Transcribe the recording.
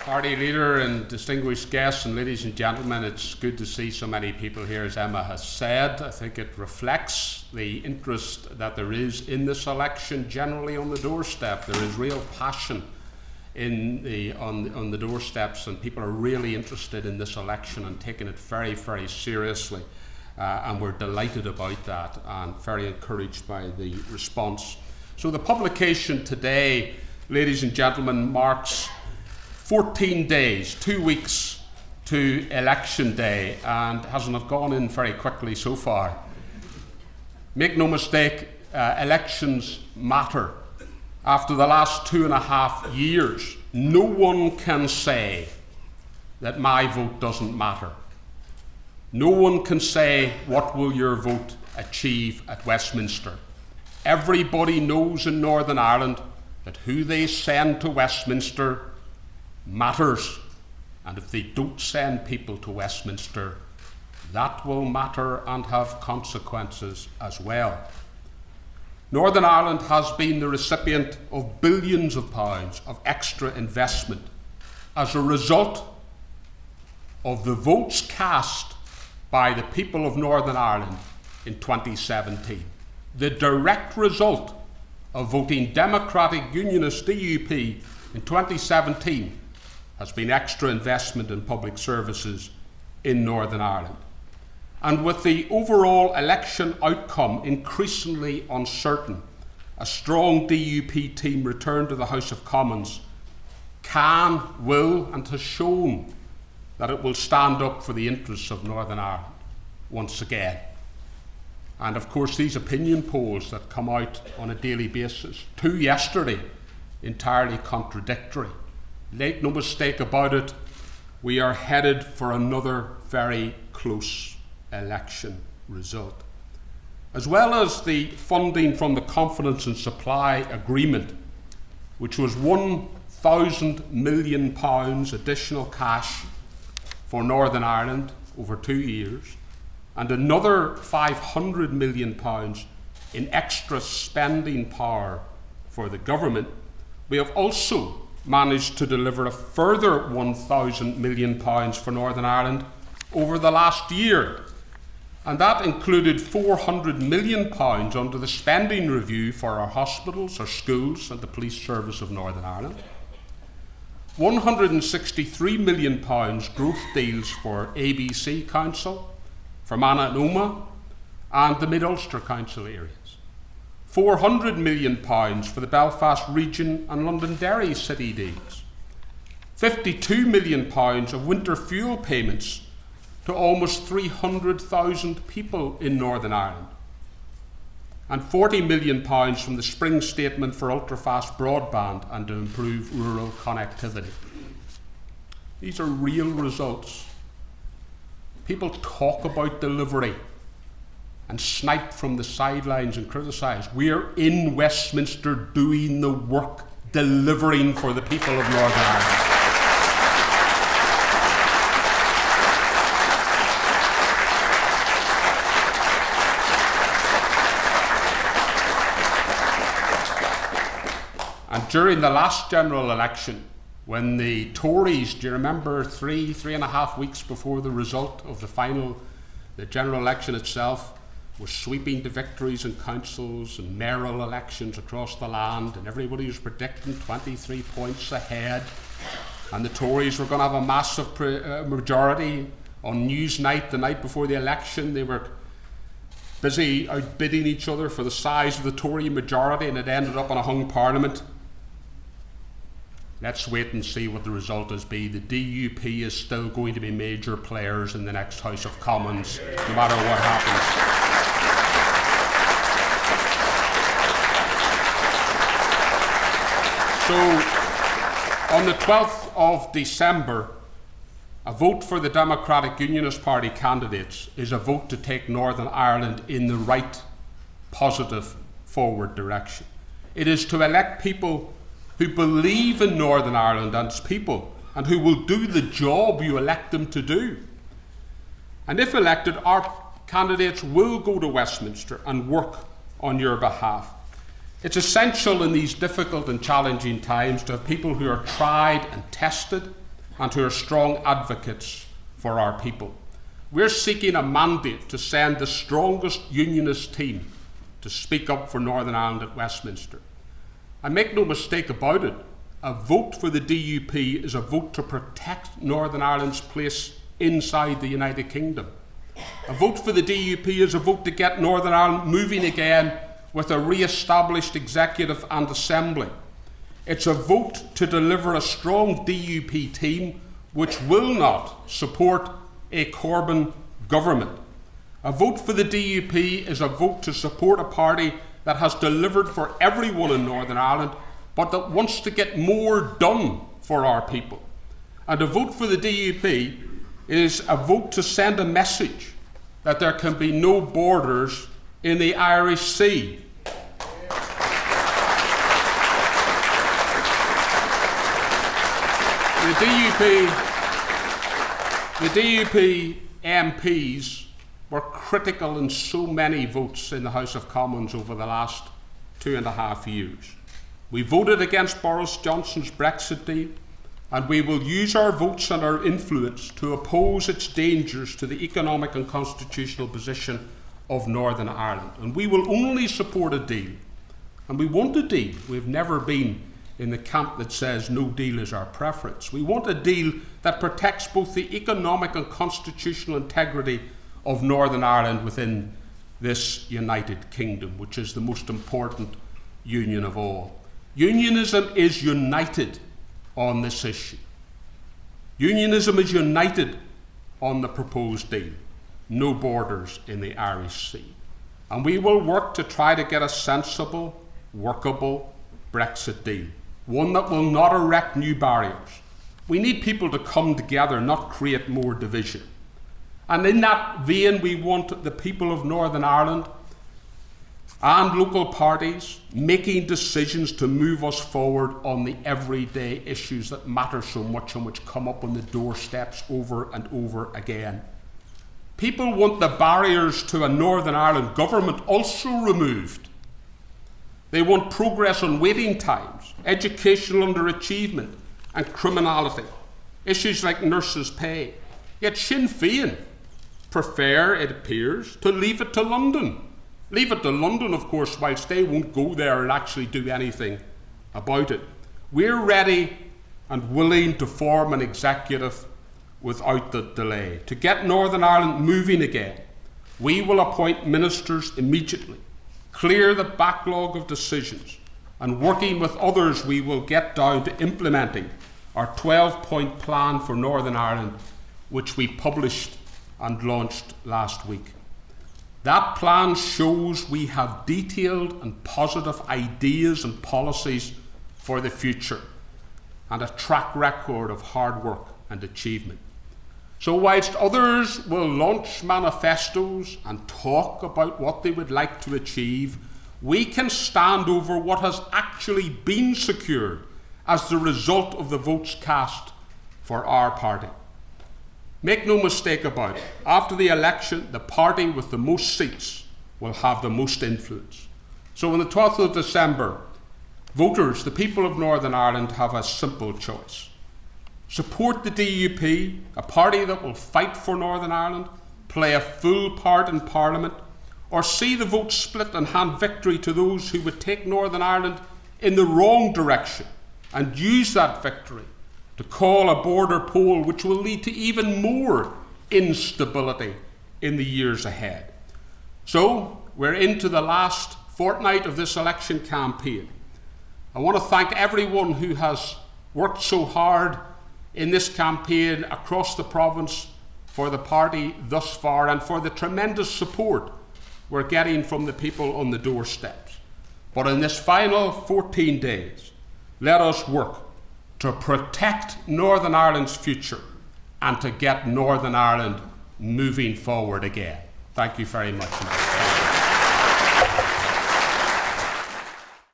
Party leader and distinguished guests, and ladies and gentlemen, it's good to see so many people here, as Emma has said. I think it reflects the interest that there is in this election generally on the doorstep. There is real passion on the doorsteps, and people are really interested in this election and taking it very, very seriously. And we're delighted about that and very encouraged by the response. So the publication today, ladies and gentlemen, marks 14 days, 2 weeks to election day, and hasn't gone in very quickly so far. Make no mistake, elections matter. After the last 2.5 years, no one can say that my vote doesn't matter. No one can say, what will your vote achieve at Westminster? Everybody knows in Northern Ireland that who they send to Westminster matters, and if they don't send people to Westminster, that will matter and have consequences as well. Northern Ireland has been the recipient of billions of pounds of extra investment as a result of the votes cast by the people of Northern Ireland in 2017. The direct result of voting Democratic Unionist DUP in 2017 has been extra investment in public services in Northern Ireland. And with the overall election outcome increasingly uncertain, a strong DUP team returned to the House of Commons can, will, and has shown that it will stand up for the interests of Northern Ireland once again. And of course, these opinion polls that come out on a daily basis, 2 yesterday, entirely contradictory. Make no mistake about it, we are headed for another very close election result. As well as the funding from the Confidence and Supply Agreement, which was £1,000 million additional cash for Northern Ireland over 2 years, and another £500 million in extra spending power for the government, we have also managed to deliver a further £1,000 million for Northern Ireland over the last year. And that included £400 million under the spending review for our hospitals, our schools and the police service of Northern Ireland. £163 million growth deals for ABC Council, for Mananoma and the Mid-Ulster Council areas. £400 million for the Belfast region and Londonderry city deals. £52 million of winter fuel payments to almost 300,000 people in Northern Ireland. And £40 million from the spring statement for ultra-fast broadband and to improve rural connectivity. These are real results. People talk about delivery and snipe from the sidelines and criticise. We're in Westminster doing the work, delivering for the people of Northern Ireland. And during the last general election, when the Tories, do you remember, 3.5 weeks before the result of the general election itself, were sweeping to victories in councils and mayoral elections across the land, and everybody was predicting 23 points ahead, and the Tories were going to have a massive majority. On Newsnight the night before the election, they were busy outbidding each other for the size of the Tory majority, and it ended up in a hung parliament. Let's wait and see what the result is be. The DUP is still going to be major players in the next House of Commons, no matter what happens. So, on the 12th of December, a vote for the Democratic Unionist Party candidates is a vote to take Northern Ireland in the right, positive, forward direction. It is to elect people who believe in Northern Ireland and its people, and who will do the job you elect them to do. And if elected, our candidates will go to Westminster and work on your behalf. It's essential in these difficult and challenging times to have people who are tried and tested, and who are strong advocates for our people. We're seeking a mandate to send the strongest Unionist team to speak up for Northern Ireland at Westminster. And make no mistake about it, a vote for the DUP is a vote to protect Northern Ireland's place inside the United Kingdom. A vote for the DUP is a vote to get Northern Ireland moving again with a re-established executive and assembly. It's a vote to deliver a strong DUP team which will not support a Corbyn government. A vote for the DUP is a vote to support a party that has delivered for everyone in Northern Ireland, but that wants to get more done for our people. And a vote for the DUP is a vote to send a message that there can be no borders in the Irish Sea. The DUP MPs were critical in so many votes in the House of Commons over the last 2.5 years. We voted against Boris Johnson's Brexit deal, and we will use our votes and our influence to oppose its dangers to the economic and constitutional position of Northern Ireland. And we will only support a deal, and we want a deal. We've never been in the camp that says no deal is our preference. We want a deal that protects both the economic and constitutional integrity of Northern Ireland within this United Kingdom, which is the most important union of all. Unionism is united on this issue. Unionism is united on the proposed deal, no borders in the Irish Sea. And we will work to try to get a sensible, workable Brexit deal, one that will not erect new barriers. We need people to come together, not create more division. And in that vein, we want the people of Northern Ireland and local parties making decisions to move us forward on the everyday issues that matter so much and which come up on the doorsteps over and over again. People want the barriers to a Northern Ireland government also removed. They want progress on waiting times, educational underachievement and criminality, issues like nurses' pay. Yet Sinn Féin prefer, it appears, to leave it to London. Leave it to London, of course, whilst they won't go there and actually do anything about it. We're ready and willing to form an executive without the delay. To get Northern Ireland moving again, we will appoint ministers immediately, clear the backlog of decisions, and working with others, we will get down to implementing our 12-point plan for Northern Ireland, which we published and launched last week. That plan shows we have detailed and positive ideas and policies for the future, and a track record of hard work and achievement. So whilst others will launch manifestos and talk about what they would like to achieve, we can stand over what has actually been secured as the result of the votes cast for our party. Make no mistake about it, after the election, the party with the most seats will have the most influence. So on the 12th of December, voters, the people of Northern Ireland, have a simple choice. Support the DUP, a party that will fight for Northern Ireland, play a full part in Parliament, or see the vote split and hand victory to those who would take Northern Ireland in the wrong direction and use that victory to call a border poll which will lead to even more instability in the years ahead. So, we're into the last fortnight of this election campaign. I want to thank everyone who has worked so hard in this campaign across the province for the party thus far and for the tremendous support we're getting from the people on the doorsteps. But in this final 14 days, let us work to protect Northern Ireland's future and to get Northern Ireland moving forward again. Thank you very much indeed.